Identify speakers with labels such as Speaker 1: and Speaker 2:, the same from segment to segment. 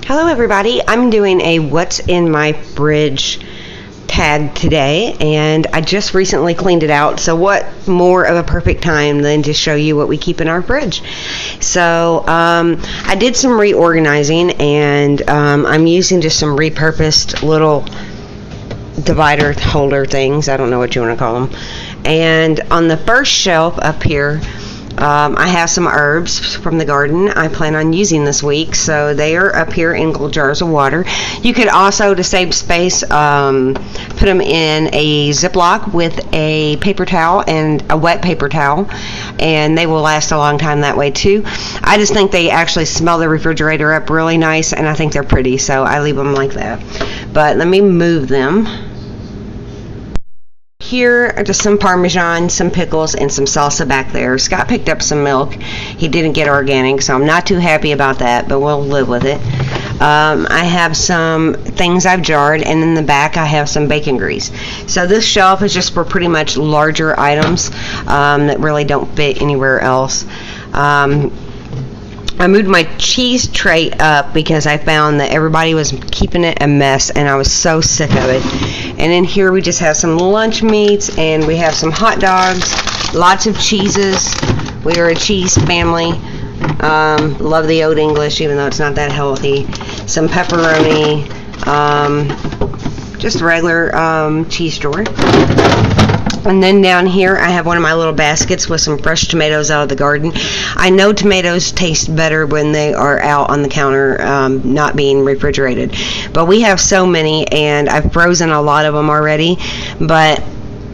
Speaker 1: Hello everybody, I'm doing a what's in my fridge tag today, and I just recently cleaned it out, so what more of a perfect time than to show you what we keep in our fridge. So I did some reorganizing, and I'm using just some repurposed little divider holder things, I don't know what you want to call them. And on the first shelf up here, I have some herbs from the garden I plan on using this week, so they are up here in gold jars of water. You could also, to save space, put them in a Ziploc with a paper towel and a wet paper towel, and they will last a long time that way too. I just think they actually smell the refrigerator up really nice, and I think they're pretty, so I leave them like that. But let me move them. Here are just some Parmesan, some pickles, and some salsa back there. Scott picked up some milk. He didn't get organic, so I'm not too happy about that, but we'll live with it. I have some things I've jarred, and in the back I have some bacon grease. So this shelf is just for pretty much larger items that really don't fit anywhere else. I moved my cheese tray up because I found that everybody was keeping it a mess, and I was so sick of it. And in here we just have some lunch meats, and we have some hot dogs, lots of cheeses. We are a cheese family. Love the Old English, even though it's not that healthy. Some pepperoni, just regular cheese store. And then down here I have one of my little baskets with some fresh tomatoes out of the garden. I know tomatoes taste better when they are out on the counter, not being refrigerated. But we have so many, and I've frozen a lot of them already. But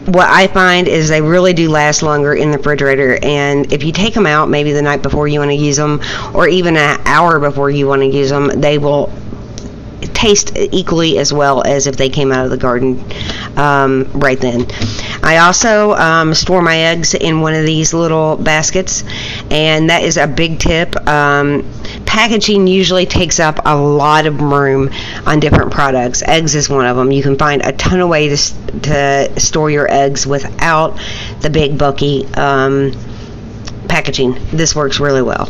Speaker 1: what I find is they really do last longer in the refrigerator, and if you take them out maybe the night before you want to use them, or even an hour before you want to use them, they will taste equally as well as if they came out of the garden right then. I also store my eggs in one of these little baskets, and that is a big tip. Packaging usually takes up a lot of room on different products. Eggs is one of them. You can find a ton of ways to store your eggs without the big bulky packaging. This works really well.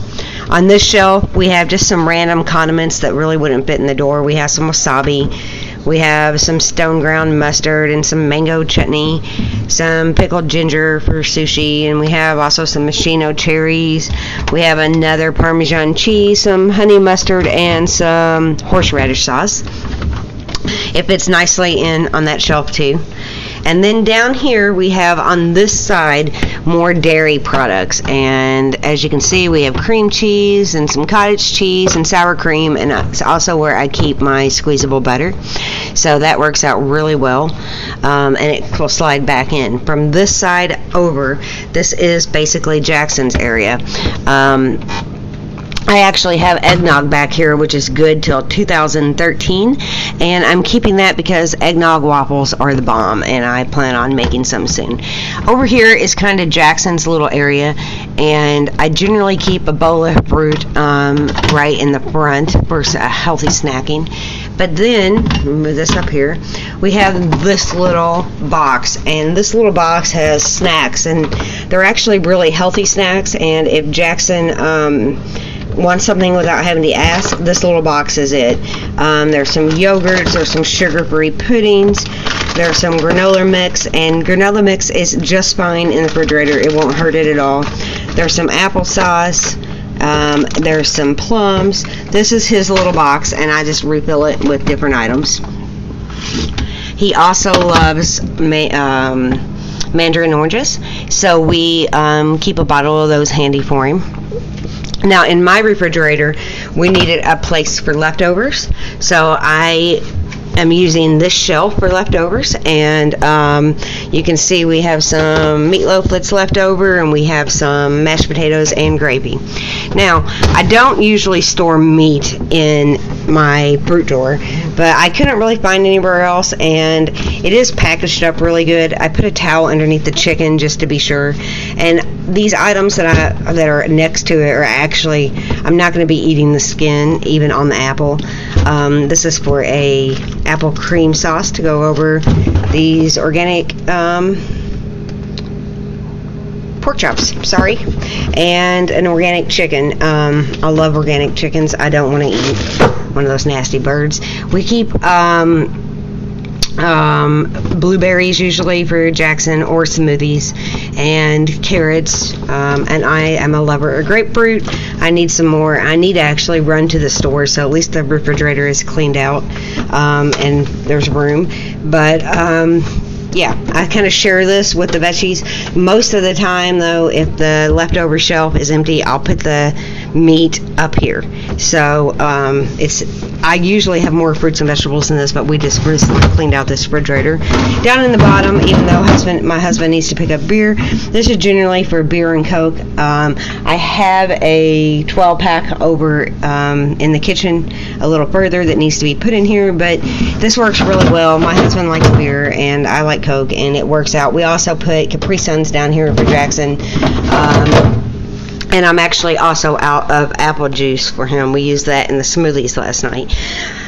Speaker 1: On this shelf we have just some random condiments that really wouldn't fit in the door. We have some wasabi, we have some stone ground mustard, and some mango chutney, some pickled ginger for sushi, and we have also some machino cherries. We have another Parmesan cheese, some honey mustard, and some horseradish sauce. It fits nicely in on that shelf too. And then down here we have on this side more dairy products, and as you can see we have cream cheese and some cottage cheese and sour cream, and it's also where I keep my squeezable butter, so that works out really well. And it will slide back in. From this side over, this is basically Jackson's area. I actually have eggnog back here, which is good till 2013, and I'm keeping that because eggnog waffles are the bomb, and I plan on making some soon. Over here is kind of Jackson's little area, and I generally keep a bowl of fruit right in the front for healthy snacking. But then, move this up here, we have this little box, and this little box has snacks, and they're actually really healthy snacks, and if Jackson want something without having to ask, this little box is it. There's some yogurts, there's some sugar-free puddings, there's some granola mix, and granola mix is just fine in the refrigerator. It won't hurt it at all. There's some applesauce, there's some plums. This is his little box, and I just refill it with different items. He also loves mandarin oranges, so we keep a bottle of those handy for him. Now, in my refrigerator, we needed a place for leftovers, so I am using this shelf for leftovers, and you can see we have some meatloaf that's left over, and we have some mashed potatoes and gravy. Now, I don't usually store meat in my fruit drawer, but I couldn't really find anywhere else, and it is packaged up really good. I put a towel underneath the chicken just to be sure, and these items that are next to it are actually, I'm not going to be eating the skin even on the apple. This is for a apple cream sauce to go over these organic pork chops, sorry, and an organic chicken. I love organic chickens. I don't want to eat one of those nasty birds. We keep blueberries usually for Jackson, or smoothies, and carrots, and I am a lover of grapefruit. I need some more. I need to actually run to the store, so at least the refrigerator is cleaned out, and there's room. But yeah, I kind of share this with the veggies. Most of the time, though, if the leftover shelf is empty, I'll put the meat up here. So I usually have more fruits and vegetables than this, but we just recently cleaned out this refrigerator. Down in the bottom, even though my husband needs to pick up beer, this is generally for beer and Coke. I have a 12-pack over in the kitchen a little further that needs to be put in here, but this works really well. My husband likes beer, and I like Coke, and it works out. We also put Capri Suns down here for Jackson. And I'm actually also out of apple juice for him. We used that in the smoothies last night.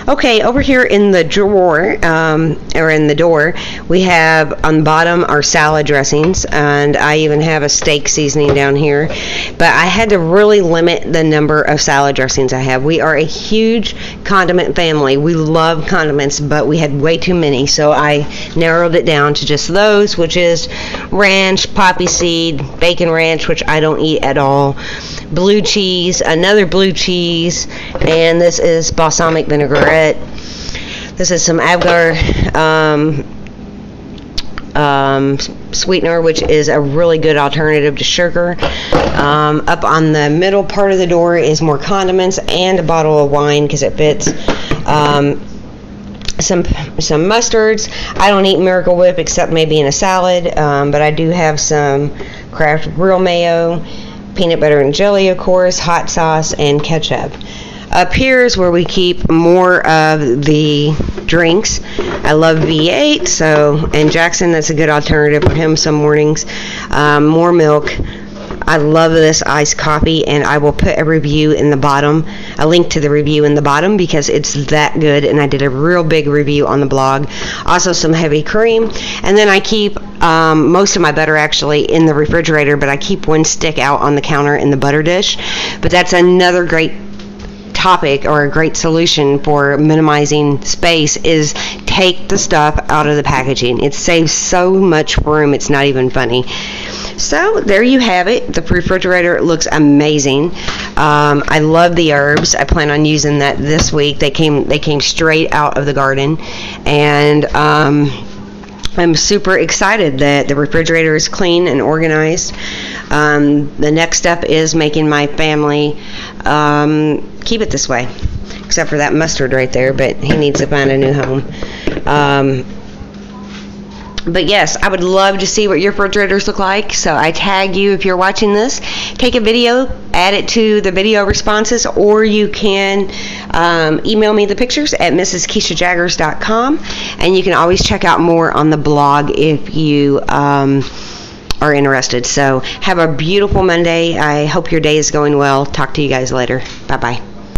Speaker 1: Okay, over here in the drawer, or in the door, we have on the bottom our salad dressings, and I even have a steak seasoning down here. But I had to really limit the number of salad dressings I have. We are a huge condiment family. We love condiments, but we had way too many, so I narrowed it down to just those, which is ranch, poppy seed, bacon ranch, which I don't eat at all, blue cheese, another blue cheese, and this is balsamic vinaigrette. This is some agar sweetener, which is a really good alternative to sugar. Up on the middle part of the door is more condiments and a bottle of wine because it fits. Some mustards. I don't eat Miracle Whip except maybe in a salad, but I do have some Kraft Real Mayo, peanut butter and jelly, of course, hot sauce, and ketchup. Up here is where we keep more of the drinks. I love V8, and Jackson, that's a good alternative for him some mornings. More milk. I love this iced coffee, and I will put a review in the bottom, a link to the review in the bottom, because it's that good, and I did a real big review on the blog. Also some heavy cream, and then I keep most of my butter actually in the refrigerator, but I keep one stick out on the counter in the butter dish. But that's another great topic, or a great solution for minimizing space, is take the stuff out of the packaging. It saves so much room, it's not even funny. So there you have it. The refrigerator looks amazing. I love the herbs. I plan on using that this week. They came straight out of the garden, and I'm super excited that the refrigerator is clean and organized. The next step is making my family keep it this way, except for that mustard right there, but he needs to find a new home. But yes, I would love to see what your refrigerators look like, so I tag you if you're watching this. Take a video, add it to the video responses, or you can email me the pictures at mrskeishajaggers.com, and you can always check out more on the blog if you are interested. So have a beautiful Monday. I hope your day is going well. Talk to you guys later. Bye-bye.